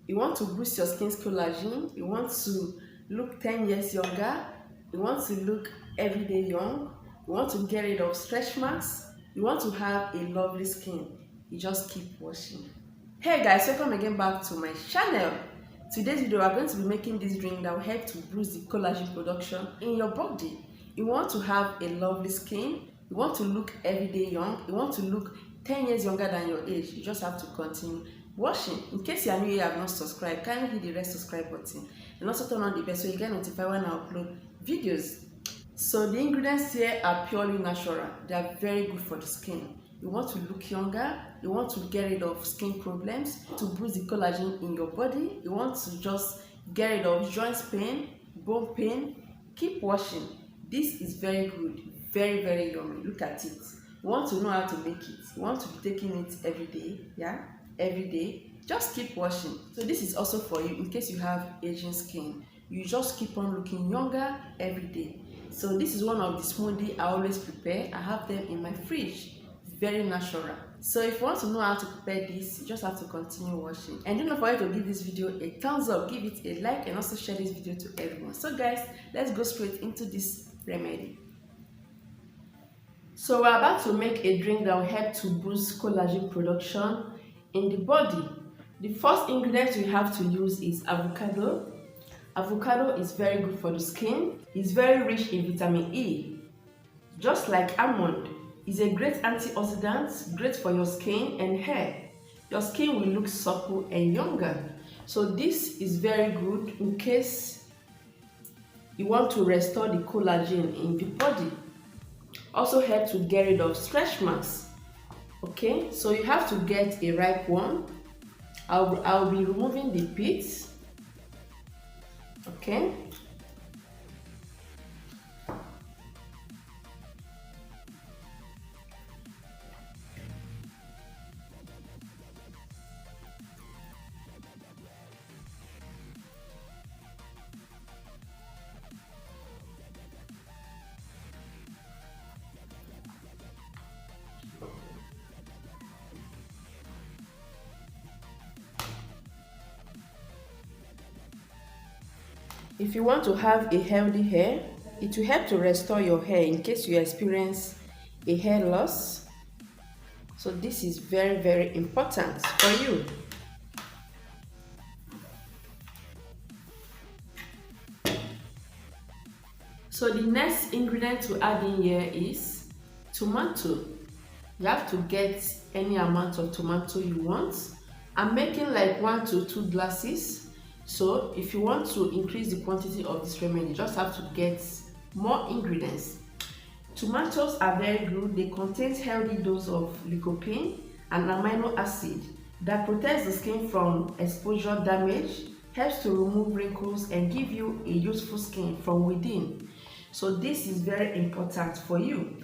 You want to boost your skin's collagen. You want to look 10 years younger. You want to look everyday young. You want to get rid of stretch marks. You want to have a lovely skin. You just keep washing. Hey guys, welcome again back to my channel. Today's video, we are going to be making this drink that will help to boost the collagen production in your body. You want to have a lovely skin. You want to look everyday young. You want to look 10 years younger than your age. You just have to continue washing. In case you are new here, you have not subscribed, kindly hit the red subscribe button and also turn on the bell so you get notified when I upload videos. So the ingredients here are purely natural. They are very good for the skin. You want to look younger, you want to get rid of skin problems, to boost the collagen in your body, you want to just get rid of joint pain, bone pain. Keep washing. This is very good, very yummy. Look at it. You want to know how to make it. You want to be taking it every day, yeah, every day. Just keep washing. So this is also for you in case you have aging skin. You just keep on looking younger every day. So this is one of the smoothie I always prepare. I have them in my fridge. Very natural. So if you want to know how to prepare this, you just have to continue watching. And do not forget to give this video a thumbs up, give it a like, and also share this video to everyone. So guys, let's go straight into this remedy. So we're about to make a drink that will help to boost collagen production in the body. The first ingredient we have to use is avocado. Avocado is very good for the skin. It's very rich in vitamin E. Just like almond, it's a great antioxidant, great for your skin and hair. Your skin will look supple and younger. So this is very good in case you want to restore the collagen in the body. Also help to get rid of stretch marks. Okay, so you have to get a ripe one. I'll be removing the pits. Okay. If you want to have a healthy hair, it will help to restore your hair in case you experience a hair loss. So this is very important for you. So the next ingredient to add in here is tomato. You have to get any amount of tomato you want. I'm making like 1 to 2 glasses. So if you want to increase the quantity of this remedy, you just have to get more ingredients. Tomatoes are very good. They contain healthy dose of lycopene, an amino acid that protects the skin from exposure damage, helps to remove wrinkles and give you a youthful skin from within. So this is very important for you.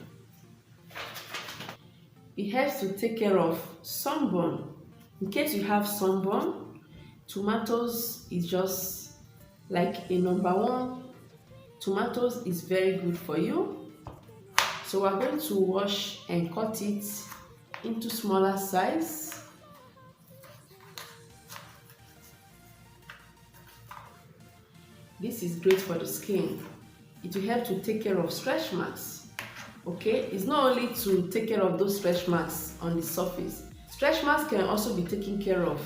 It helps to take care of sunburn. In case you have sunburn, tomatoes is just like a number one. Tomatoes is very good for you. So we're going to wash and cut it into smaller size. This is great for the skin. It will help to take care of stretch marks. Okay, it's not only to take care of those stretch marks on the surface. Stretch marks can also be taken care of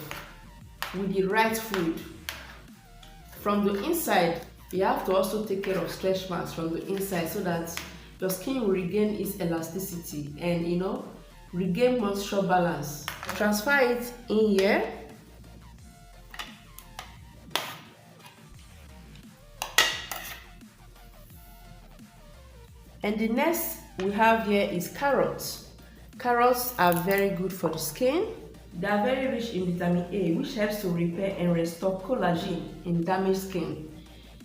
with the right food. From the inside, you have to also take care of stretch marks from the inside so that your skin will regain its elasticity and regain moisture balance. Transfer it in here. And the next we have here is carrots. Carrots are very good for the skin. They are very rich in vitamin A, which helps to repair and restore collagen in damaged skin.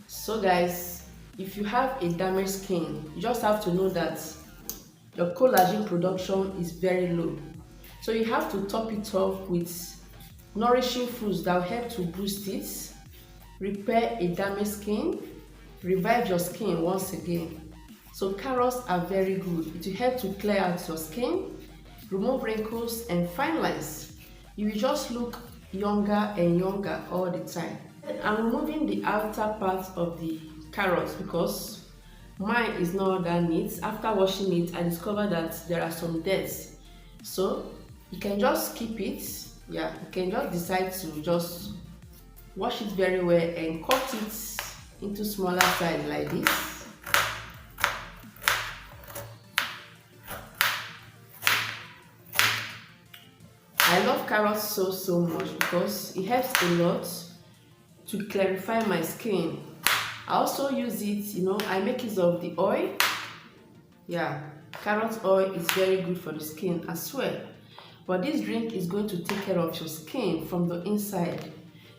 So guys, if you have a damaged skin, you just have to know that your collagen production is very low. So you have to top it off with nourishing foods that will help to boost it, repair a damaged skin, revive your skin once again. So carrots are very good. It will help to clear out your skin, remove wrinkles and fine lines. You will just look younger and younger all the time. I'm removing the outer part of the carrots because mine is not that neat. After washing it, I discovered that there are some debts. So you can just keep it. Yeah, you can just decide to just wash it very well and cut it into smaller size like this. I love carrots so much because it helps a lot to clarify my skin. I also use it, I make use of the oil. Yeah, carrot oil is very good for the skin as well. But this drink is going to take care of your skin from the inside.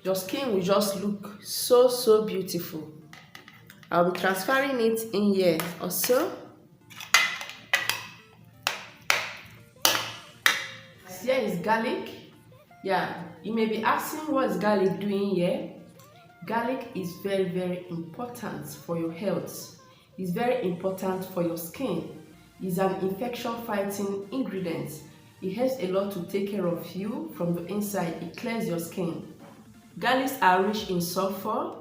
Your skin will just look so beautiful. I'll be transferring it in here also. Here is garlic. Yeah, you may be asking what is garlic doing here. Garlic is very important for your health. It's very important for your skin. It's an infection fighting ingredient. It helps a lot to take care of you from the inside. It clears your skin. Garlics are rich in sulfur,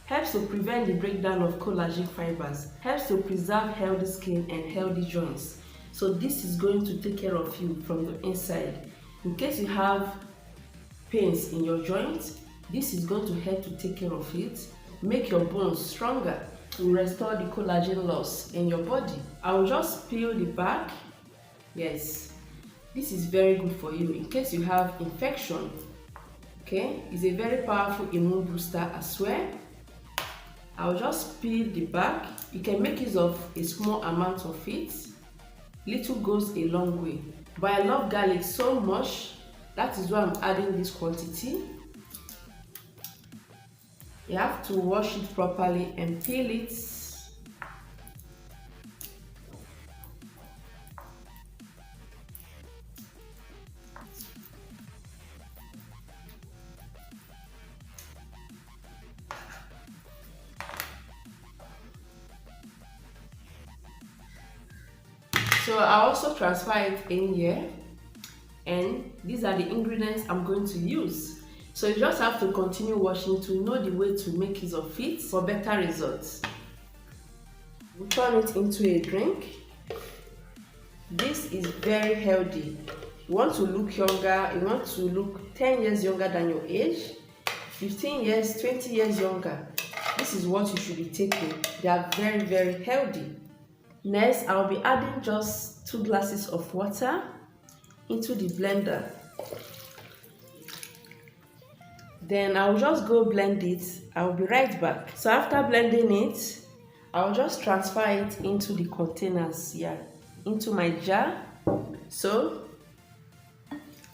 helps to prevent the breakdown of collagen fibers, helps to preserve healthy skin and healthy joints. So this is going to take care of you from the inside. In case you have pains in your joints, this is going to help to take care of it, make your bones stronger, to restore the collagen loss in your body. I will just peel the back. Yes, this is very good for you in case you have infection. Okay, it's a very powerful immune booster as well. I'll just peel the back. You can make use of a small amount of it. Little goes a long way. But I love garlic so much, that is why I'm adding this quantity. You have to wash it properly and peel it. So I also transfer it in here, and these are the ingredients I'm going to use. So you just have to continue washing to know the way to make use of it for better results. We turn it into a drink. This is very healthy. You want to look younger, you want to look 10 years younger than your age, 15 years, 20 years younger. This is what you should be taking. They are very healthy. Next, I'll be adding just 2 glasses of water into the blender. Then I'll just go blend it. I'll be right back. So after blending it, I'll just transfer it into the containers here, into my jar. So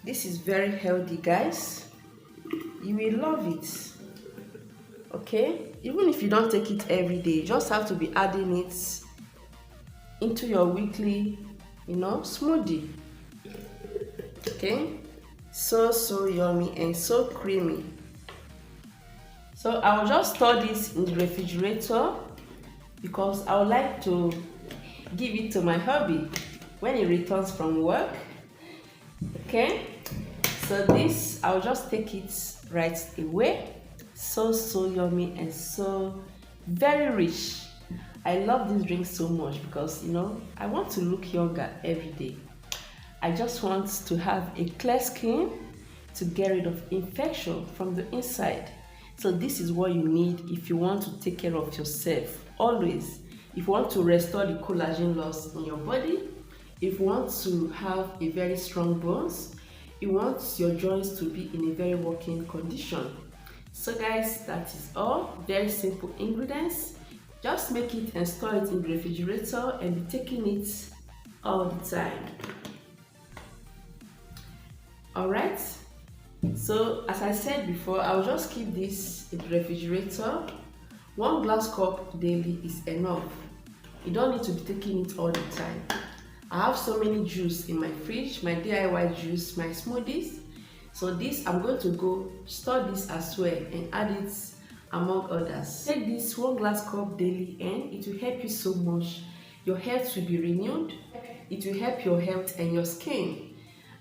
this is very healthy, guys. You will love it. Okay, even if you don't take it every day, you just have to be adding it into your weekly, smoothie. Okay, so yummy and so creamy. So I'll just store this in the refrigerator because I would like to give it to my hubby when he returns from work. Okay, so this I'll just take it right away. So yummy and so very rich. I love this drink so much because I want to look younger every day. I just want to have a clear skin to get rid of infection from the inside. So this is what you need if you want to take care of yourself. Always, if you want to restore the collagen loss in your body, if you want to have a very strong bones, you want your joints to be in a very working condition. So guys, that is all. Very simple ingredients. Just make it and store it in the refrigerator and be taking it all the time. Alright, so as I said before, I'll just keep this in the refrigerator. 1 glass cup daily is enough. You don't need to be taking it all the time. I have so many juice in my fridge, my DIY juice, my smoothies. So this, I'm going to go store this as well and add it among others. Take this 1 glass cup daily and it will help you so much. Your health will be renewed. It will help your health and your skin.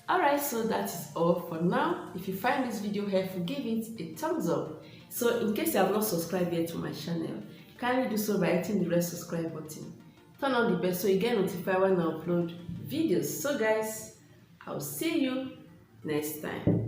Alright, so that is all for now. If you find this video helpful, give it a thumbs up. So in case you have not subscribed yet to my channel, kindly do so by hitting the red subscribe button. Turn on the bell so you get notified when I upload videos. So guys, I'll see you next time.